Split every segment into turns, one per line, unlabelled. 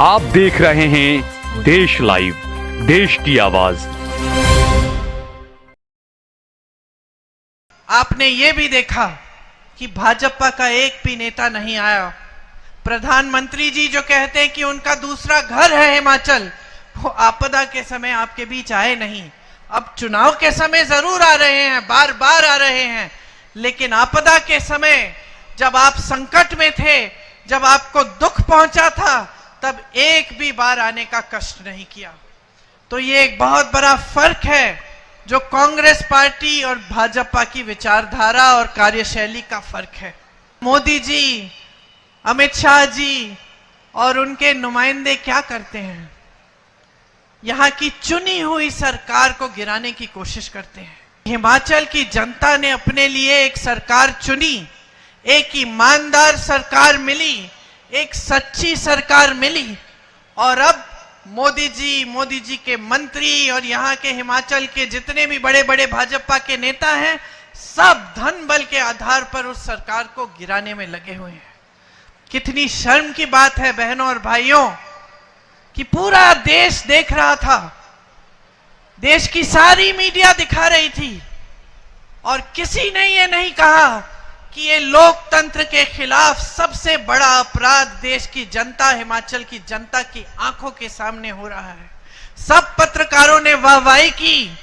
आप देख रहे हैं देश लाइव, देश की आवाज।
आपने ये भी देखा कि भाजपा का एक भी नेता नहीं आया। प्रधानमंत्री जी जो कहते हैं कि उनका दूसरा घर है हिमाचल, वो आपदा के समय आपके बीच आए नहीं। अब चुनाव के समय जरूर आ रहे हैं, बार बार आ रहे हैं, लेकिन आपदा के समय जब आप संकट में थे, जब आपको दुख पहुंचा था, तब एक भी बार आने का कष्ट नहीं किया। तो ये एक बहुत बड़ा फर्क है जो कांग्रेस पार्टी और भाजपा की विचारधारा और कार्यशैली का फर्क है। मोदी जी, अमित शाह जी और उनके नुमाइंदे क्या करते हैं? यहां की चुनी हुई सरकार को गिराने की कोशिश करते हैं। हिमाचल की जनता ने अपने लिए एक सरकार चुनी, एक ईमानदार सरकार मिली, एक सच्ची सरकार मिली, और अब मोदी जी के मंत्री और यहाँ के हिमाचल के जितने भी बड़े बड़े भाजपा के नेता हैं, सब धन बल के आधार पर उस सरकार को गिराने में लगे हुए हैं। कितनी शर्म की बात है बहनों और भाइयों कि पूरा देश देख रहा था, देश की सारी मीडिया दिखा रही थी, और किसी ने ये नहीं कहा कि ये लोकतंत्र के खिलाफ सबसे बड़ा अपराध देश की जनता, हिमाचल की जनता की आंखों के सामने हो रहा है। सब पत्रकारों ने वाहवाही की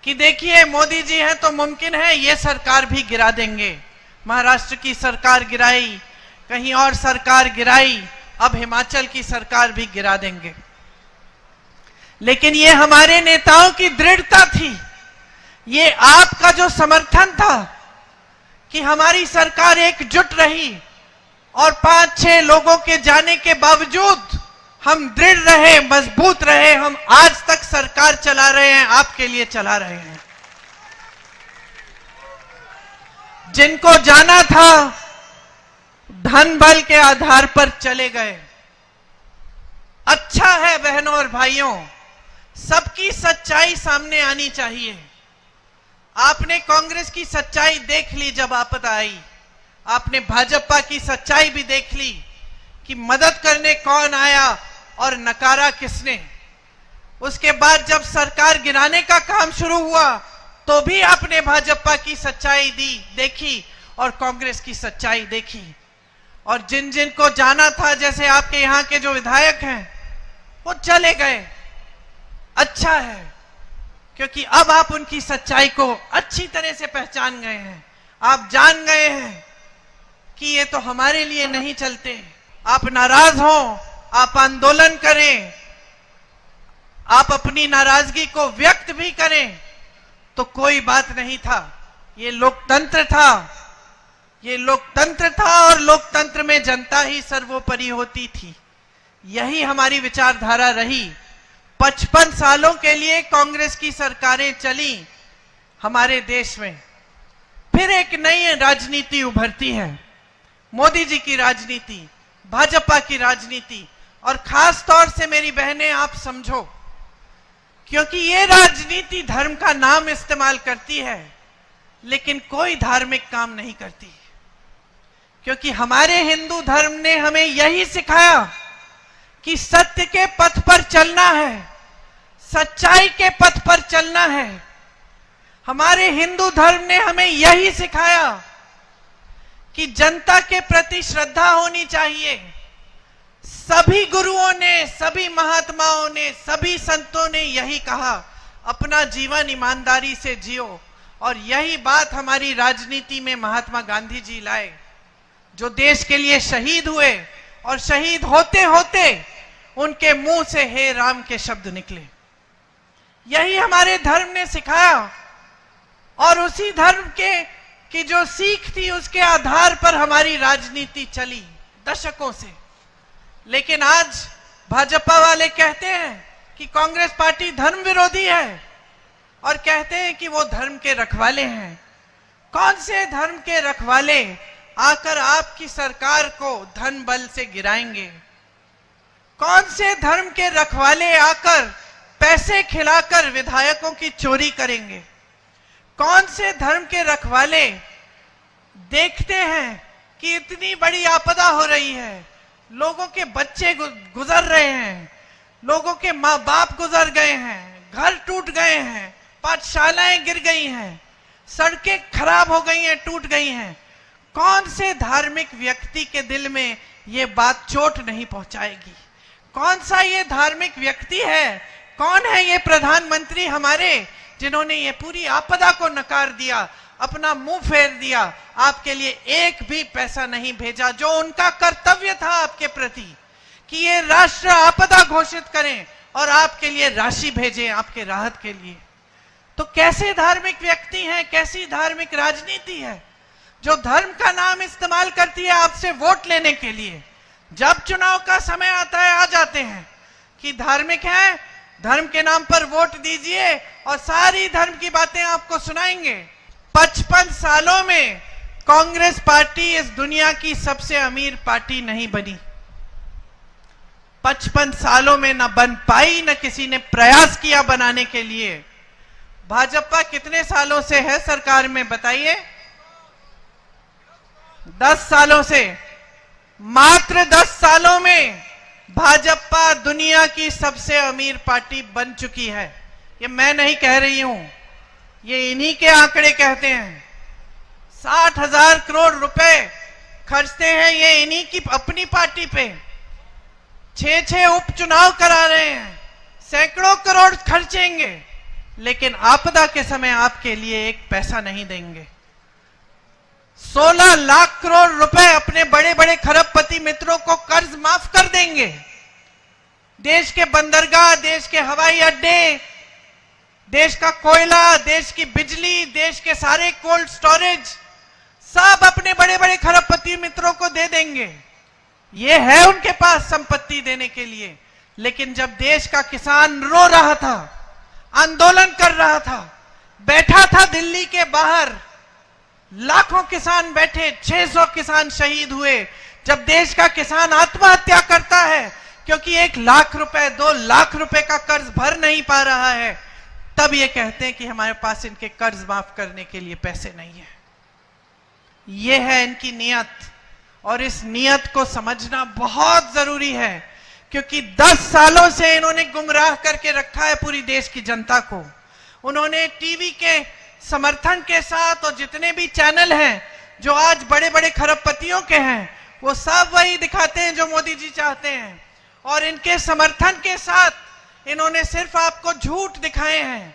कि देखिए मोदी जी हैं तो मुमकिन है ये सरकार भी गिरा देंगे। महाराष्ट्र की सरकार गिराई, कहीं और सरकार गिराई, अब हिमाचल की सरकार भी गिरा देंगे। लेकिन ये हमारे नेताओं की दृढ़ता थी, ये आपका जो समर्थन था कि हमारी सरकार एकजुट रही, और 5-6 लोगों के जाने के बावजूद हम दृढ़ रहे, मजबूत रहे। हम आज तक सरकार चला रहे हैं, आपके लिए चला रहे हैं। जिनको जाना था धन बल के आधार पर चले गए। अच्छा है बहनों और भाइयों, सबकी सच्चाई सामने आनी चाहिए। आपने कांग्रेस की सच्चाई देख ली जब आपदा आई, आपने भाजपा की सच्चाई भी देख ली कि मदद करने कौन आया और नकारा किसने। उसके बाद जब सरकार गिराने का काम शुरू हुआ तो भी आपने भाजपा की सच्चाई देखी और कांग्रेस की सच्चाई देखी। और जिन जिन को जाना था, जैसे आपके यहाँ के जो विधायक हैं, वो चले गए। अच्छा है, क्योंकि अब आप उनकी सच्चाई को अच्छी तरह से पहचान गए हैं। आप जान गए हैं कि ये तो हमारे लिए नहीं चलते। आप नाराज हो, आप आंदोलन करें, आप अपनी नाराजगी को व्यक्त भी करें, तो कोई बात नहीं था। ये लोकतंत्र था, ये लोकतंत्र था, और लोकतंत्र में जनता ही सर्वोपरि होती थी। यही हमारी विचारधारा रही। 55 सालों के लिए कांग्रेस की सरकारें चली हमारे देश में। फिर एक नई राजनीति उभरती है, मोदी जी की राजनीति, भाजपा की राजनीति। और खास तौर से मेरी बहनें आप समझो, क्योंकि ये राजनीति धर्म का नाम इस्तेमाल करती है, लेकिन कोई धार्मिक काम नहीं करती। क्योंकि हमारे हिंदू धर्म ने हमें यही सिखाया कि सत्य के पथ पर चलना है, सच्चाई के पथ पर चलना है। हमारे हिंदू धर्म ने हमें यही सिखाया कि जनता के प्रति श्रद्धा होनी चाहिए। सभी गुरुओं ने, सभी महात्माओं ने, सभी संतों ने यही कहा, अपना जीवन ईमानदारी से जियो। और यही बात हमारी राजनीति में महात्मा गांधी जी लाए, जो देश के लिए शहीद हुए, और शहीद होते होते उनके मुंह से हे राम के शब्द निकले। यही हमारे धर्म ने सिखाया, और उसी धर्म की जो सीख थी, उसके आधार पर हमारी राजनीति चली दशकों से। लेकिन आज भाजपा वाले कहते हैं कि कांग्रेस पार्टी धर्म विरोधी है, और कहते हैं कि वो धर्म के रखवाले हैं। कौन से धर्म के रखवाले आकर आपकी सरकार को धन बल से गिराएंगे? कौन से धर्म के रखवाले आकर पैसे खिलाकर विधायकों की चोरी करेंगे? कौन से धर्म के रखवाले देखते हैं कि इतनी बड़ी आपदा हो रही है, लोगों के बच्चे गुजर रहे हैं, लोगों के माँ बाप गुजर गए हैं, घर टूट गए हैं, पाठशालाएं गिर गई हैं, सड़कें खराब हो गई हैं, टूट गई हैं। कौन से धार्मिक व्यक्ति के दिल में ये बात चोट नहीं पहुंचाएगी? कौन सा ये धार्मिक व्यक्ति है, कौन है ये प्रधानमंत्री हमारे, जिन्होंने ये पूरी आपदा को नकार दिया, अपना मुंह फेर दिया, आपके लिए एक भी पैसा नहीं भेजा, जो उनका कर्तव्य था आपके प्रति कि ये राष्ट्र आपदा घोषित करें और आपके लिए राशि भेजें आपके राहत के लिए। तो कैसे धार्मिक व्यक्ति हैं, कैसी धार्मिक राजनीति है जो धर्म का नाम इस्तेमाल करती है आपसे वोट लेने के लिए? जब चुनाव का समय आता है आ जाते हैं कि धार्मिक हैं, धर्म के नाम पर वोट दीजिए और सारी धर्म की बातें आपको सुनाएंगे। 55 सालों में कांग्रेस पार्टी इस दुनिया की सबसे अमीर पार्टी नहीं बनी। 55 सालों में न बन पाई, न किसी ने प्रयास किया बनाने के लिए। भाजपा कितने सालों से है सरकार में बताइए? 10 सालों से। मात्र 10 सालों में भाजपा दुनिया की सबसे अमीर पार्टी बन चुकी है। ये मैं नहीं कह रही हूं, ये इन्हीं के आंकड़े कहते हैं। 60,000 करोड़ रुपए खर्चते हैं ये इन्हीं की अपनी पार्टी पे। 6 उपचुनाव करा रहे हैं, सैकड़ों करोड़ खर्चेंगे, लेकिन आपदा के समय आपके लिए एक पैसा नहीं देंगे। 16 लाख करोड़ रुपए अपने बड़े बड़े खरबपति मित्रों को कर्ज माफ कर देंगे। देश के बंदरगाह, देश के हवाई अड्डे, देश का कोयला, देश की बिजली, देश के सारे कोल्ड स्टोरेज सब अपने बड़े बड़े खरबपति मित्रों को दे देंगे। ये है उनके पास संपत्ति देने के लिए। लेकिन जब देश का किसान रो रहा था, आंदोलन कर रहा था, बैठा था दिल्ली के बाहर, लाखों किसान बैठे, 600 किसान शहीद हुए। जब देश का किसान आत्महत्या करता है क्योंकि 1 लाख रुपए 2 लाख रुपए का कर्ज भर नहीं पा रहा है, तब ये कहते हैं कि हमारे पास इनके कर्ज माफ करने के लिए पैसे नहीं है। ये है इनकी नियत, और इस नियत को समझना बहुत जरूरी है, क्योंकि 10 सालों से इन्होंने गुमराह करके रखा है पूरी देश की जनता को। उन्होंने टीवी के समर्थन के साथ, और जितने भी चैनल हैं जो आज बड़े बड़े खरबपतियों के हैं, वो सब वही दिखाते हैं जो मोदी जी चाहते हैं। और इनके समर्थन के साथ इन्होंने सिर्फ आपको झूठ दिखाए हैं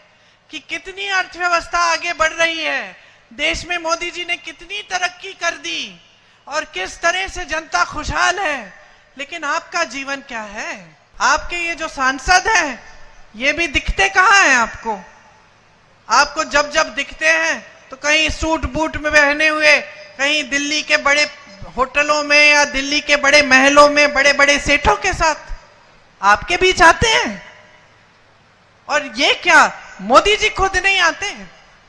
कि कितनी अर्थव्यवस्था आगे बढ़ रही है, देश में मोदी जी ने कितनी तरक्की कर दी और किस तरह से जनता खुशहाल है। लेकिन आपका जीवन क्या है? आपके ये जो सांसद हैं, ये भी दिखते कहाँ हैं आपको? आपको जब जब दिखते हैं तो कहीं सूट बूट में पहने हुए, कहीं दिल्ली के बड़े होटलों में या दिल्ली के बड़े महलों में बड़े बड़े सेठों के साथ आपके बीच आते हैं। और ये क्या, मोदी जी खुद नहीं आते?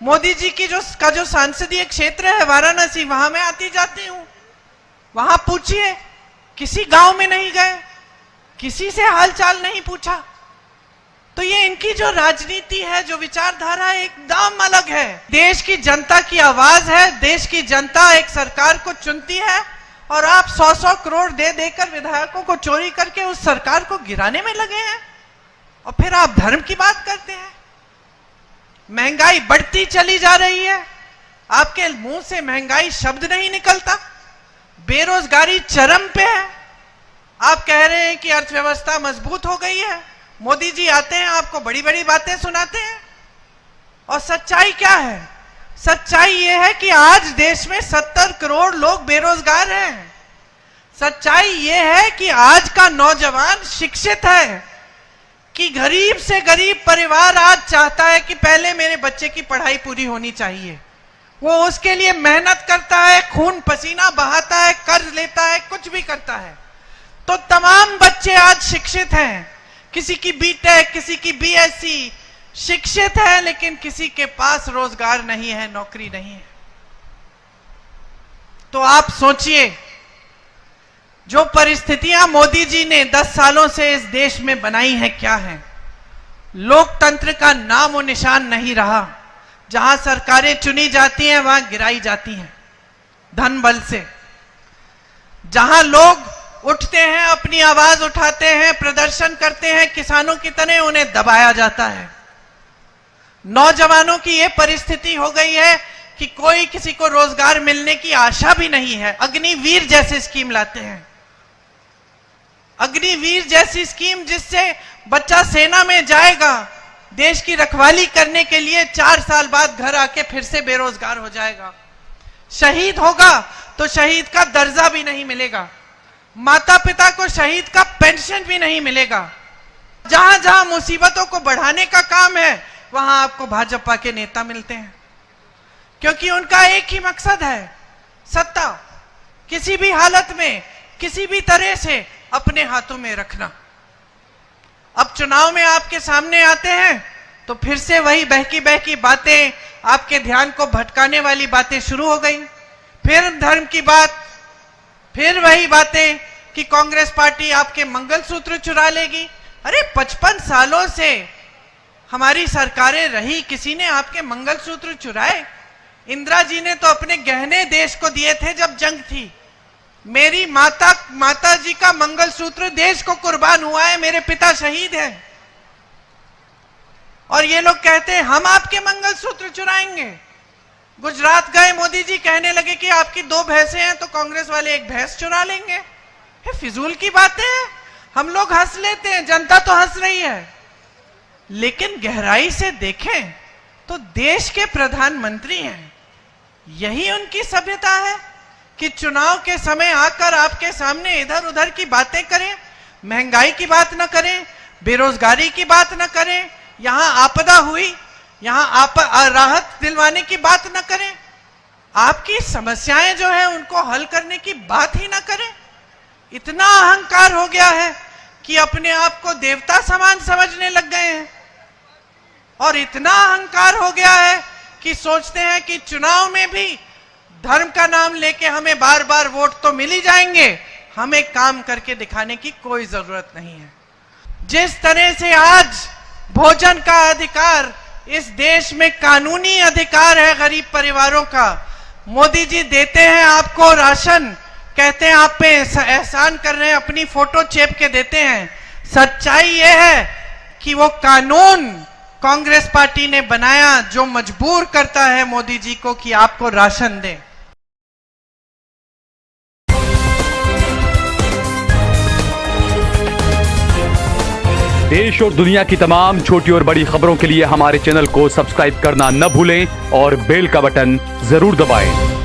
मोदी जी की जो सांसदीय क्षेत्र है वाराणसी, वहां मैं आती जाती हूं। वहां पूछिए, किसी गांव में नहीं गए, किसी से हालचाल नहीं पूछा। तो ये इनकी जो राजनीति है, जो विचारधारा है, एकदम अलग है। देश की जनता की आवाज है, देश की जनता एक सरकार को चुनती है, और आप 100-100 करोड़ दे देकर विधायकों को चोरी करके उस सरकार को गिराने में लगे हैं। और फिर आप धर्म की बात करते हैं। महंगाई बढ़ती चली जा रही है, आपके मुंह से महंगाई शब्द नहीं निकलता। बेरोजगारी चरम पे है, आप कह रहे हैं कि अर्थव्यवस्था मजबूत हो गई है। मोदी जी आते हैं, आपको बड़ी बड़ी बातें सुनाते हैं। और सच्चाई क्या है? सच्चाई यह है कि आज देश में 70 करोड़ लोग बेरोजगार हैं। सच्चाई यह है कि आज का नौजवान शिक्षित है, कि गरीब से गरीब परिवार आज चाहता है कि पहले मेरे बच्चे की पढ़ाई पूरी होनी चाहिए। वो उसके लिए मेहनत करता है, खून पसीना बहाता है, कर्ज लेता है, कुछ भी करता है। तो तमाम बच्चे आज शिक्षित हैं, किसी की बीटेक, किसी की बीएससी, शिक्षित है, लेकिन किसी के पास रोजगार नहीं है, नौकरी नहीं है। तो आप सोचिए, जो परिस्थितियां मोदी जी ने 10 सालों से इस देश में बनाई हैं, क्या है? लोकतंत्र का नाम और निशान नहीं रहा। जहां सरकारें चुनी जाती हैं वहां गिराई जाती हैं धन बल से। जहां लोग उठते हैं, अपनी आवाज उठाते हैं, प्रदर्शन करते हैं, किसानों की तरह उन्हें दबाया जाता है। नौजवानों की यह परिस्थिति हो गई है कि कोई किसी को रोजगार मिलने की आशा भी नहीं है। अग्निवीर जैसी स्कीम लाते हैं, अग्निवीर जैसी स्कीम जिससे बच्चा सेना में जाएगा, देश की रखवाली करने के लिए 4 साल बाद घर आके फिर से बेरोजगार हो जाएगा। शहीद होगा तो शहीद का दर्जा भी नहीं मिलेगा, माता पिता को शहीद का पेंशन भी नहीं मिलेगा। जहां जहां मुसीबतों को बढ़ाने का काम है वहां आपको भाजपा के नेता मिलते हैं, क्योंकि उनका एक ही मकसद है, सत्ता किसी भी हालत में किसी भी तरह से अपने हाथों में रखना। अब चुनाव में आपके सामने आते हैं तो फिर से वही बहकी बहकी बातें, आपके ध्यान को भटकाने वाली बातें शुरू हो गई। फिर धर्म की बात, फिर वही बातें कि कांग्रेस पार्टी आपके मंगलसूत्र चुरा लेगी। अरे 55 सालों से हमारी सरकारें रही, किसी ने आपके मंगलसूत्र चुराए? इंदिरा जी ने तो अपने गहने देश को दिए थे जब जंग थी। मेरी माता जी का मंगलसूत्र देश को कुर्बान हुआ है, मेरे पिता शहीद हैं, और ये लोग कहते हैं हम आपके मंगलसूत्र चुराएंगे। गुजरात गए मोदी जी, कहने लगे कि आपकी 2 भैंसें हैं तो कांग्रेस वाले 1 भैंस चुरा लेंगे। ये फिजूल की बातें हैं। हम लोग हंस लेते हैं, जनता तो हंस रही है, लेकिन गहराई से देखें तो देश के प्रधानमंत्री हैं। यही उनकी सभ्यता है कि चुनाव के समय आकर आपके सामने इधर उधर की बातें करें, महंगाई की बात न करें, बेरोजगारी की बात न करें, यहां आपदा हुई यहां राहत दिलवाने की बात न करें, आपकी समस्याएं जो है उनको हल करने की बात ही न करें। इतना अहंकार हो गया है कि अपने आप को देवता समान समझने लग गए हैं, और इतना अहंकार हो गया है कि सोचते हैं कि चुनाव में भी धर्म का नाम लेके हमें बार बार वोट तो मिल ही जाएंगे, हमें काम करके दिखाने की कोई जरूरत नहीं है। जिस तरह से आज भोजन का अधिकार इस देश में कानूनी अधिकार है गरीब परिवारों का, मोदी जी देते हैं आपको राशन, कहते हैं आप पे एहसान कर रहे हैं, अपनी फोटो चेप के देते हैं। सच्चाई यह है कि वो कानून कांग्रेस पार्टी ने बनाया जो मजबूर करता है मोदी जी को कि आपको राशन दें।
देश और दुनिया की तमाम छोटी और बड़ी खबरों के लिए हमारे चैनल को सब्सक्राइब करना न भूलें और बेल का बटन जरूर दबाएं।